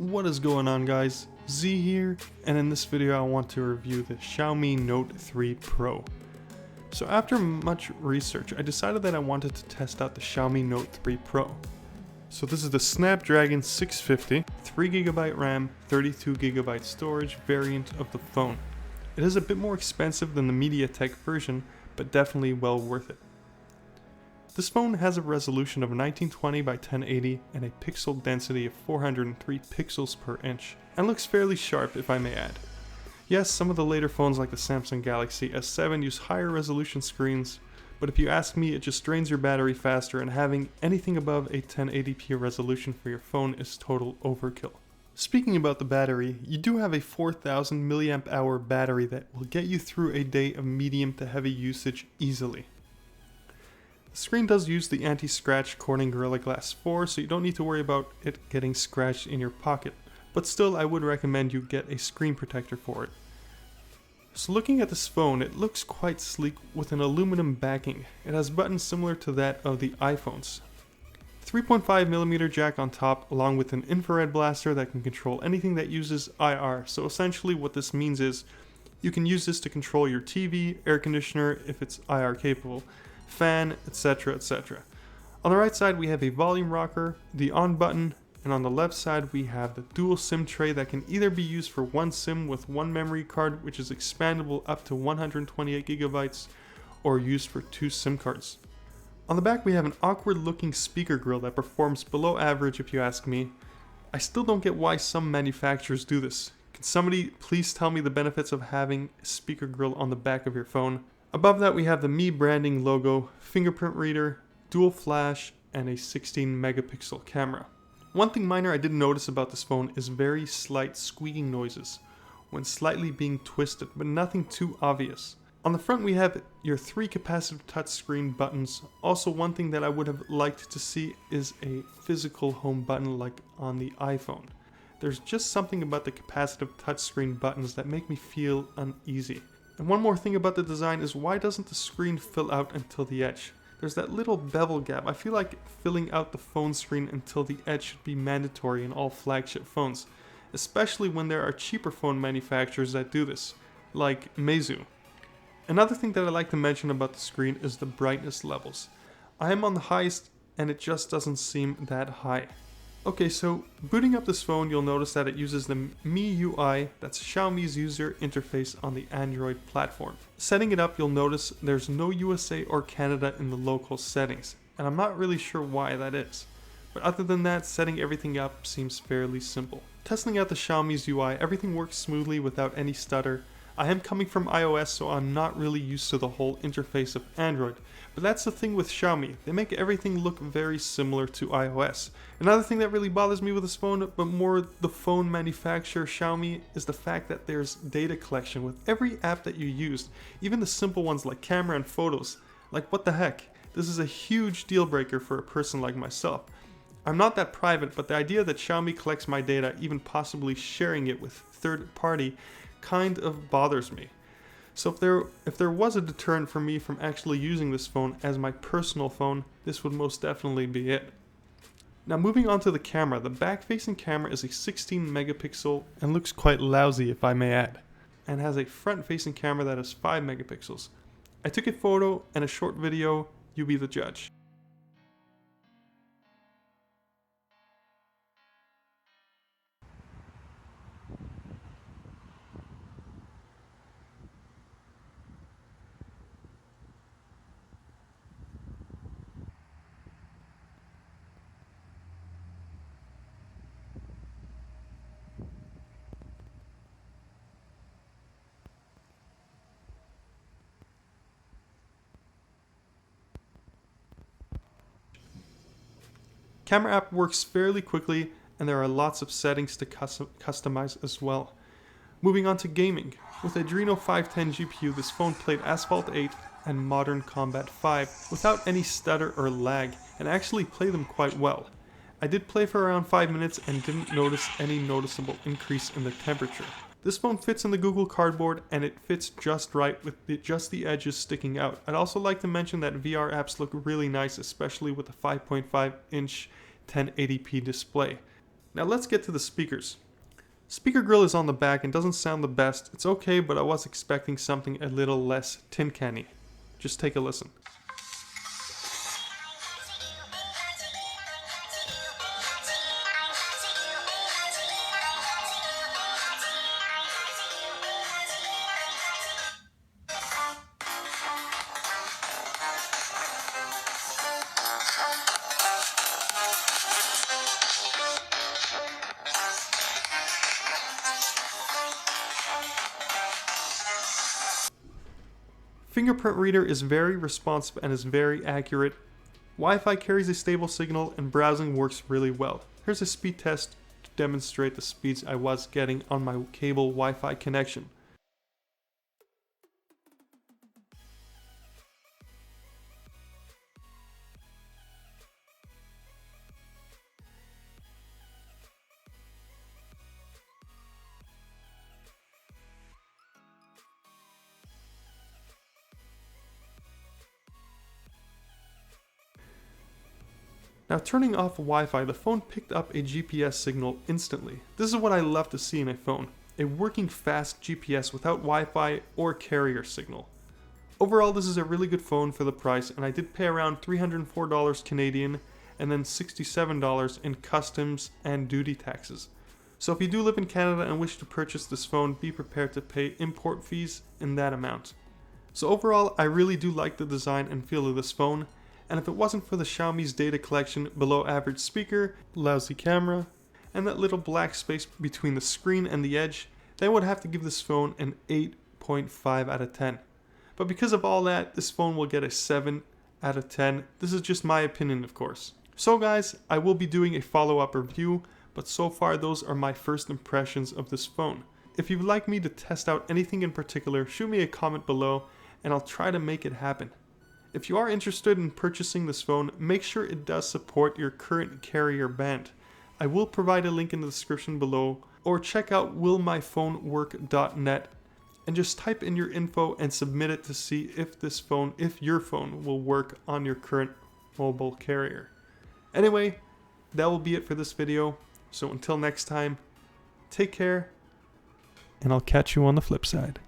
What is going on, guys? Z here, and in this video I want to review the Xiaomi Note 3 Pro. So after much research, I decided that I wanted to test out the Xiaomi Note 3 Pro. So this is the Snapdragon 650, 3GB RAM, 32GB storage variant of the phone. It is a bit more expensive than the MediaTek version, but definitely well worth it. This phone has a resolution of 1920 by 1080 and a pixel density of 403 pixels per inch, and looks fairly sharp if I may add. Yes, some of the later phones like the Samsung Galaxy S7 use higher resolution screens, but if you ask me, it just drains your battery faster, and having anything above a 1080p resolution for your phone is total overkill. Speaking about the battery, you do have a 4000 mAh battery that will get you through a day of medium to heavy usage easily. The screen does use the anti-scratch Corning Gorilla Glass 4, so you don't need to worry about it getting scratched in your pocket, but still I would recommend you get a screen protector for it. So looking at this phone, it looks quite sleek with an aluminum backing. It has buttons similar to that of the iPhones. 3.5mm jack on top, along with an infrared blaster that can control anything that uses IR. So essentially what this means is you can use this to control your TV, air conditioner if it's IR capable, fan, etc, etc. On the right side we have a volume rocker, the on button, and on the left side we have the dual SIM tray that can either be used for one SIM with one memory card, which is expandable up to 128GB, or used for two SIM cards. On the back we have an awkward looking speaker grill that performs below average if you ask me. I still don't get why some manufacturers do this. Can somebody please tell me the benefits of having a speaker grill on the back of your phone? Above that we have the Mi branding logo, fingerprint reader, dual flash, and a 16 megapixel camera. One thing minor I did notice about this phone is very slight squeaking noises when slightly being twisted, but nothing too obvious. On the front we have your three capacitive touchscreen buttons. Also, one thing that I would have liked to see is a physical home button like on the iPhone. There's just something about the capacitive touchscreen buttons that make me feel uneasy. And one more thing about the design is, why doesn't the screen fill out until the edge? There's that little bevel gap. I feel like filling out the phone screen until the edge should be mandatory in all flagship phones, especially when there are cheaper phone manufacturers that do this, like Meizu. Another thing that I like to mention about the screen is the brightness levels. I am on the highest and it just doesn't seem that high. Okay, so booting up this phone, you'll notice that it uses the MIUI, that's Xiaomi's user interface on the Android platform. Setting it up, you'll notice there's no USA or Canada in the local settings, and I'm not really sure why that is. But other than that, setting everything up seems fairly simple. Testing out the Xiaomi's UI, everything works smoothly without any stutter. I am coming from iOS, so I'm not really used to the whole interface of Android. But that's the thing with Xiaomi, they make everything look very similar to iOS. Another thing that really bothers me with this phone, but more the phone manufacturer Xiaomi, is the fact that there's data collection with every app that you use, even the simple ones like camera and photos. Like, what the heck? This is a huge deal breaker for a person like myself. I'm not that private, but the idea that Xiaomi collects my data, even possibly sharing it with third party, kind of bothers me. So if there was a deterrent for me from actually using this phone as my personal phone, this would most definitely be it. Now moving on to the camera, the back-facing camera is a 16 megapixel and looks quite lousy if I may add, and has a front-facing camera that is 5 megapixels. I took a photo and a short video, you be the judge. Camera app works fairly quickly, and there are lots of settings to customize as well. Moving on to gaming. With Adreno 510 GPU, this phone played Asphalt 8 and Modern Combat 5 without any stutter or lag, and actually played them quite well. I did play for around 5 minutes and didn't notice any noticeable increase in the temperature. This phone fits in the Google Cardboard, and it fits just right with just the edges sticking out. I'd also like to mention that VR apps look really nice, especially with the 5.5-inch 1080p display. Now let's get to the speakers. Speaker grill is on the back and doesn't sound the best. It's okay, but I was expecting something a little less tin canny. Just take a listen. Fingerprint reader is very responsive and is very accurate. Wi-Fi carries a stable signal and browsing works really well. Here's a speed test to demonstrate the speeds I was getting on my cable Wi-Fi connection. Now turning off Wi-Fi, the phone picked up a GPS signal instantly. This is what I love to see in a phone, a working fast GPS without Wi-Fi or carrier signal. Overall, this is a really good phone for the price, and I did pay around $304 Canadian and then $67 in customs and duty taxes. So if you do live in Canada and wish to purchase this phone, be prepared to pay import fees in that amount. So overall, I really do like the design and feel of this phone. And if it wasn't for the Xiaomi's data collection, below average speaker, lousy camera, and that little black space between the screen and the edge, then I would have to give this phone an 8.5 out of 10. But because of all that, this phone will get a 7 out of 10. This is just my opinion, of course. So guys, I will be doing a follow-up review, but so far those are my first impressions of this phone. If you'd like me to test out anything in particular, shoot me a comment below, and I'll try to make it happen. If you are interested in purchasing this phone, make sure it does support your current carrier band. I will provide a link in the description below, or check out willmyphonework.net and just type in your info and submit it to see if your phone will work on your current mobile carrier. Anyway, that will be it for this video. So until next time, take care, and I'll catch you on the flip side.